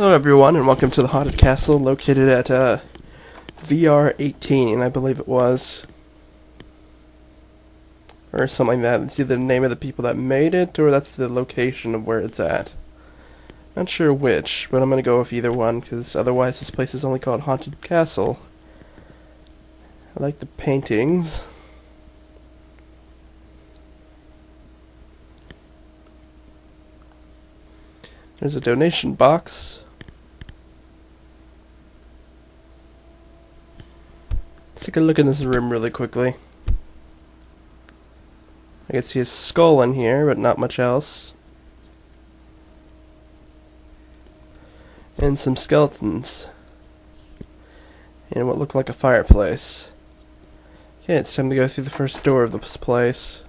Hello everyone, and welcome to the Haunted Castle located at VR 18, I believe it was. Or something like that. It's either the name of the people that made it, or that's the location of where it's at. Not sure which, but I'm gonna go with either one, because otherwise this place is only called Haunted Castle. I like the paintings. There's a donation box. Let's take a look in this room really quickly. I can see a skull in here, but not much else. And some skeletons. And what looked like a fireplace. Okay, it's time to go through the first door of this place.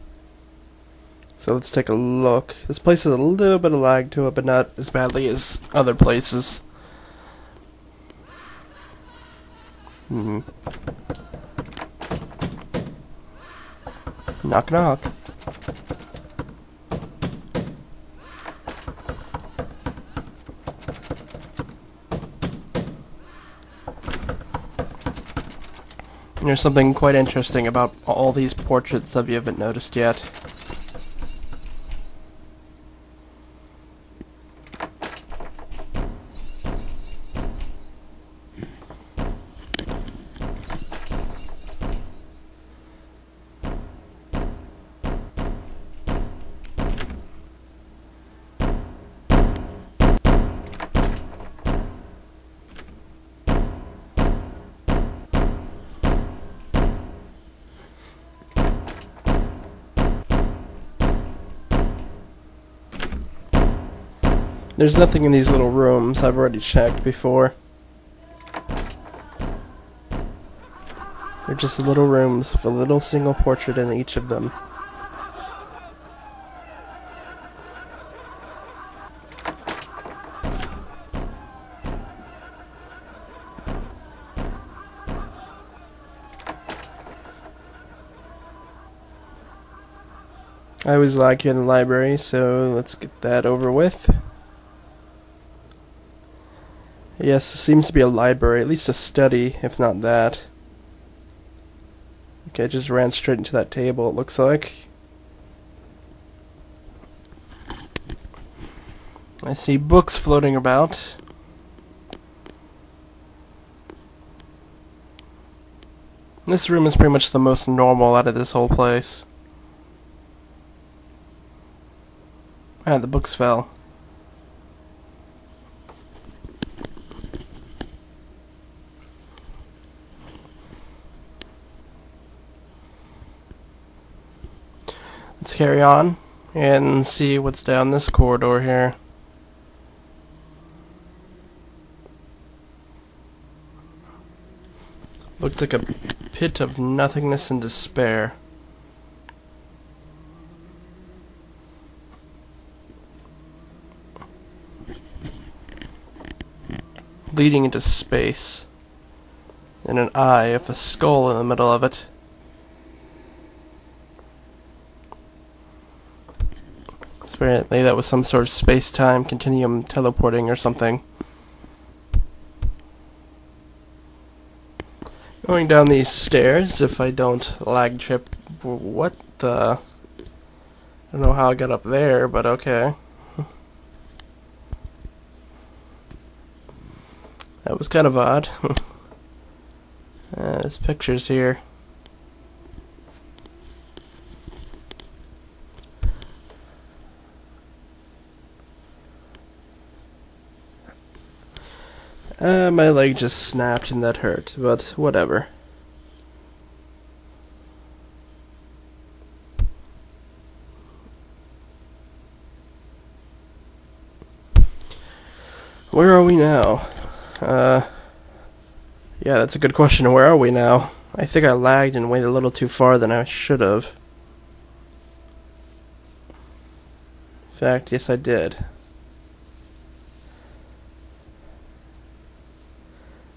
So let's take a look. This place has a little bit of lag to it, but not as badly as other places. Knock knock. And there's something quite interesting about all these portraits if you haven't noticed yet. There's nothing in these little rooms. I've already checked before. They're just little rooms with a little single portrait in each of them. I always like here in the library, so let's get that over with. Yes, it seems to be a library, at least a study, if not that. Okay, I just ran straight into that table, it looks like. I see books floating about. This room is pretty much the most normal out of this whole place. Ah, the books fell. Let's carry on and see what's down this corridor here. Looks like a pit of nothingness and despair. Leading into space. And an eye with a skull in the middle of it. Apparently that was some sort of space-time continuum teleporting or something. Going down these stairs, if I don't lag trip. What the? I don't know how I got up there, but okay. That was kind of odd. There's pictures here. My leg just snapped and that hurt, but whatever. Where are we now? Yeah, that's a good question. Where are we now? I think I lagged and went a little too far than I should have. In fact, yes I did.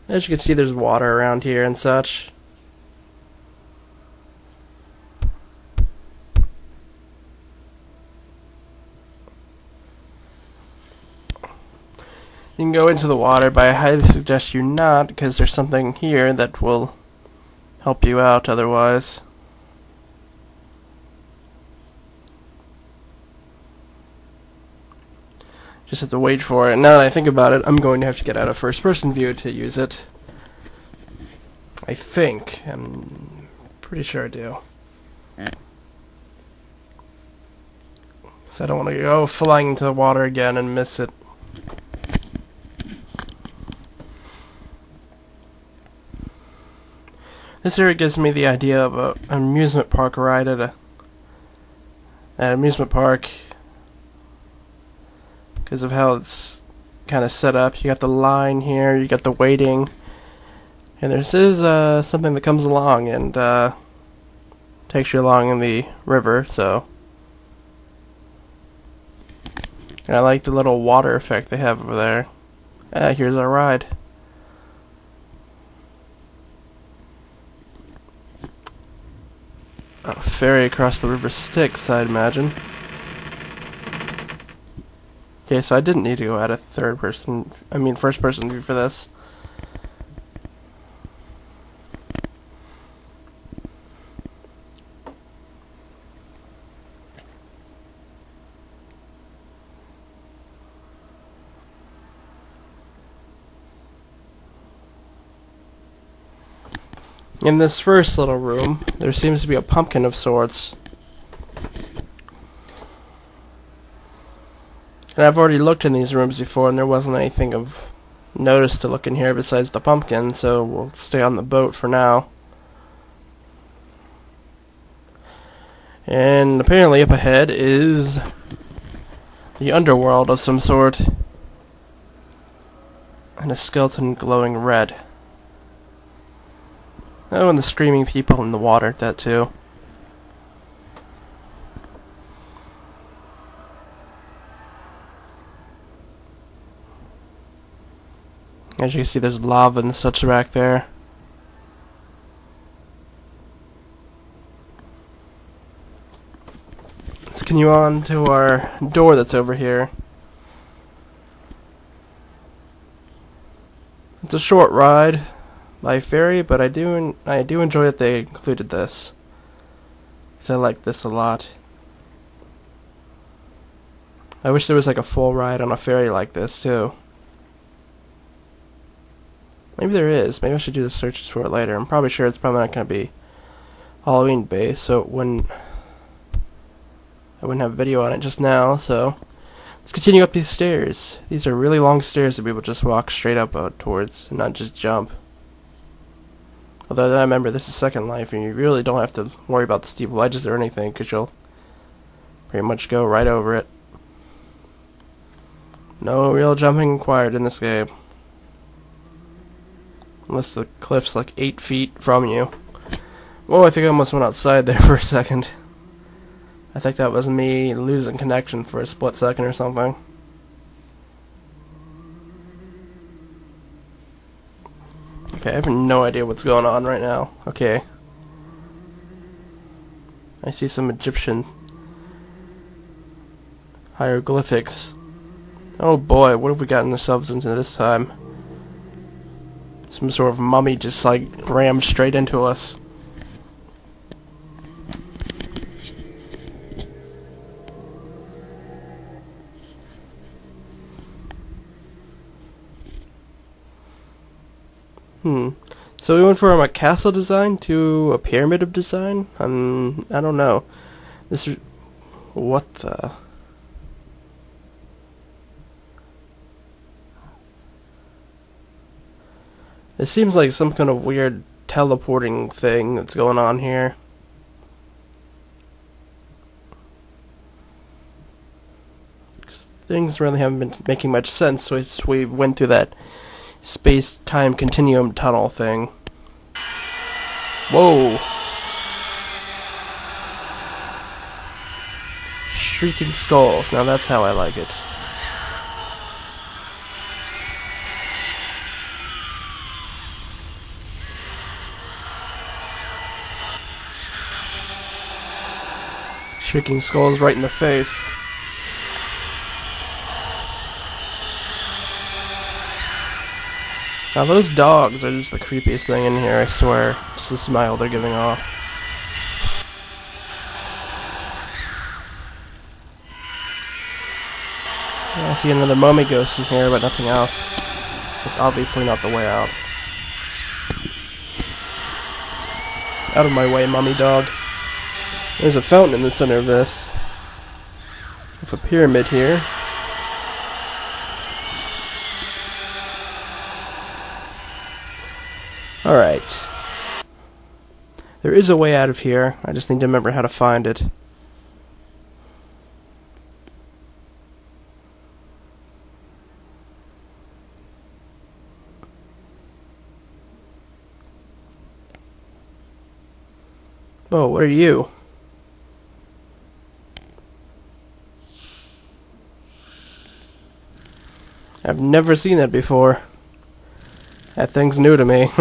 As you can see, there's water around here and such. You can go into the water, but I highly suggest you not, because there's something here that will help you out otherwise. Just have to wait for it. Now that I think about it, I'm going to have to get out of first-person view to use it. I think. I'm pretty sure I do. So I don't want to go flying into the water again and miss it. This area gives me the idea of an amusement park ride at an amusement park because of how it's kind of set up. You got the line here, you got the waiting, and this is something that comes along and takes you along in the river. So, and I like the little water effect they have over there. Here's our ride. A ferry across the river Styx, I'd imagine. Okay, so I didn't need to go at a first person view for this. In this first little room, there seems to be a pumpkin of sorts. And I've already looked in these rooms before, and there wasn't anything of notice to look in here besides the pumpkin, so we'll stay on the boat for now. And apparently up ahead is the underworld of some sort, and a skeleton glowing red. Oh, and the screaming people in the water, that too. As you can see, there's lava and such back there. Let's continue on to our door that's over here. It's a short ride by ferry, but I do enjoy that they included this, because I like this a lot. I wish there was like a full ride on a ferry like this too. Maybe there is. Maybe I should do the searches for it later. I'm probably sure it's probably not going to be Halloween based, so I wouldn't have a video on it just now. So let's continue up these stairs. These are really long stairs that people just walk straight up towards and not just jump. Although I remember this is Second Life, and you really don't have to worry about the steeple ledges or anything, because you'll pretty much go right over it. No real jumping required in this game. Unless the cliff's like 8 feet from you. Whoa, I think I almost went outside there for a second. I think that was me losing connection for a split second or something. Okay, I have no idea what's going on right now. Okay. I see some Egyptian hieroglyphics. Oh boy, what have we gotten ourselves into this time? Some sort of mummy just like rammed straight into us. So we went from a castle design to a pyramid of design? I don't know. What the... It seems like some kind of weird teleporting thing that's going on here. Things really haven't been making much sense, so we went through that space-time continuum tunnel thing. Whoa! Shrieking skulls. Now that's how I like it. Shrieking skulls right in the face. Now those dogs are just the creepiest thing in here, I swear. Just the smile they're giving off. Yeah, I see another mummy ghost in here, but nothing else. It's obviously not the way out. Out of my way, mummy dog. There's a fountain in the center of this. With a pyramid here. Alright. There is a way out of here. I just need to remember how to find it. Oh, what are you? I've never seen that before. That thing's new to me.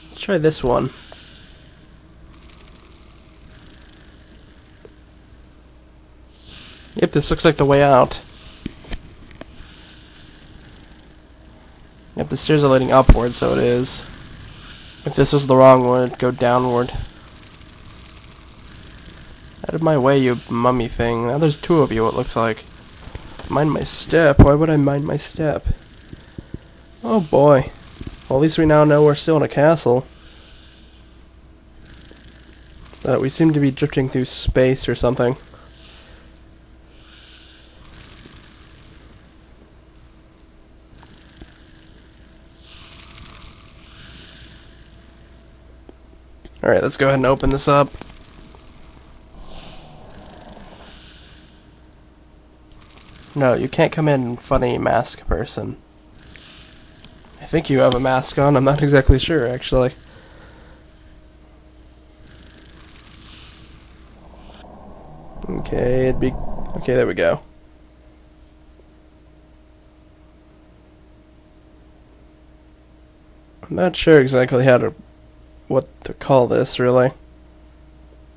Let's try this one. Yep, this looks like the way out. Yep, the stairs are leading upward, so it is. If this was the wrong one, it'd go downward. Out of my way, you mummy thing. Now there's two of you, it looks like. Mind my step. Why would I mind my step? Oh boy. Well, at least we now know we're still in a castle. We seem to be drifting through space or something. Alright, let's go ahead and open this up. No, you can't come in, funny mask person. I think you have a mask on, I'm not exactly sure, actually. Okay, okay, there we go. I'm not sure exactly what to call this, really.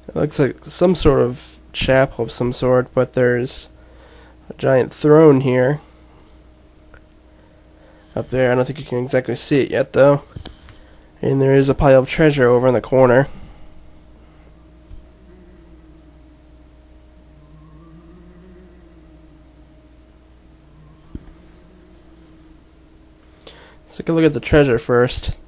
It looks like some sort of chapel of some sort, but there's a giant throne here. Up there, I don't think you can exactly see it yet, though. And there is a pile of treasure over in the corner. Let's take a look at the treasure first.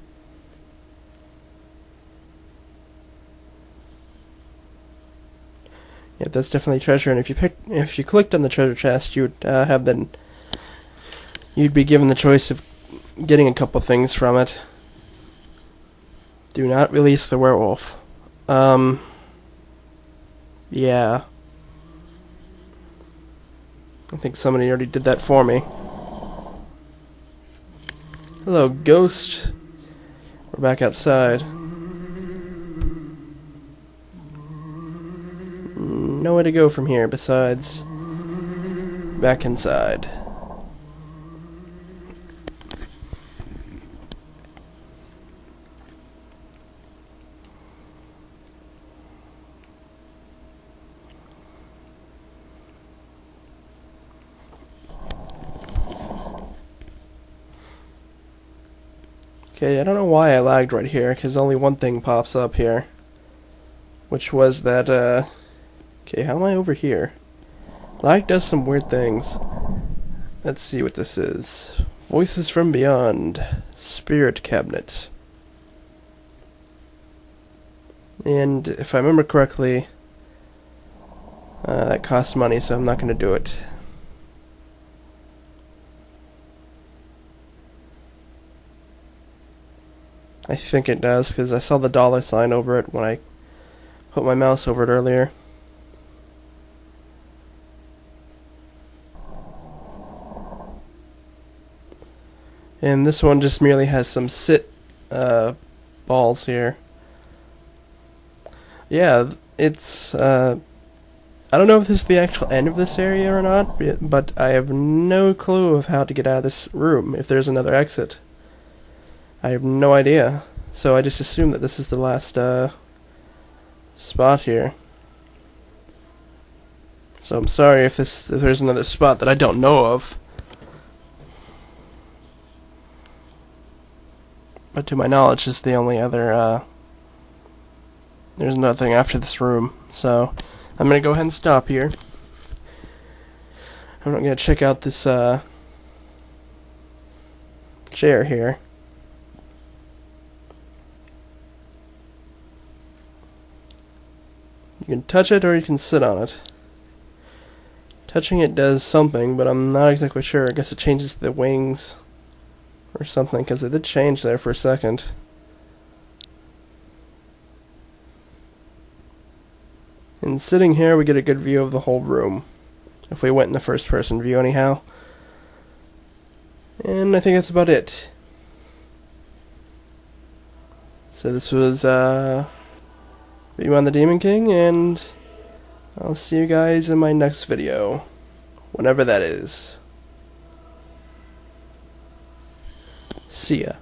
Yep, that's definitely treasure, and if you clicked on the treasure chest, you'd you'd be given the choice of getting a couple things from it. Do not release the werewolf. Yeah. I think somebody already did that for me. Hello, ghost. We're back outside. Nowhere to go from here besides back inside. Okay, I don't know why I lagged right here, because only one thing pops up here. Which was that, okay, how am I over here? Lag does some weird things. Let's see what this is. Voices from Beyond. Spirit Cabinet. And if I remember correctly, that costs money, so I'm not going to do it. I think it does, because I saw the dollar sign over it when I put my mouse over it earlier. And this one just merely has some balls here. Yeah, it's, I don't know if this is the actual end of this area or not, but I have no clue of how to get out of this room if there's another exit. I have no idea, so I just assume that this is the last spot here. So I'm sorry if there's another spot that I don't know of. But to my knowledge, this is the only other, there's nothing after this room. So I'm going to go ahead and stop here. I'm going to check out this, chair here. You can touch it or you can sit on it. Touching it does something, but I'm not exactly sure. I guess it changes the wings or something, because it did change there for a second. And sitting here, we get a good view of the whole room, if we went in the first person view anyhow. And I think that's about it. So this was Veemon the Demon King, and I'll see you guys in my next video, whenever that is. See ya.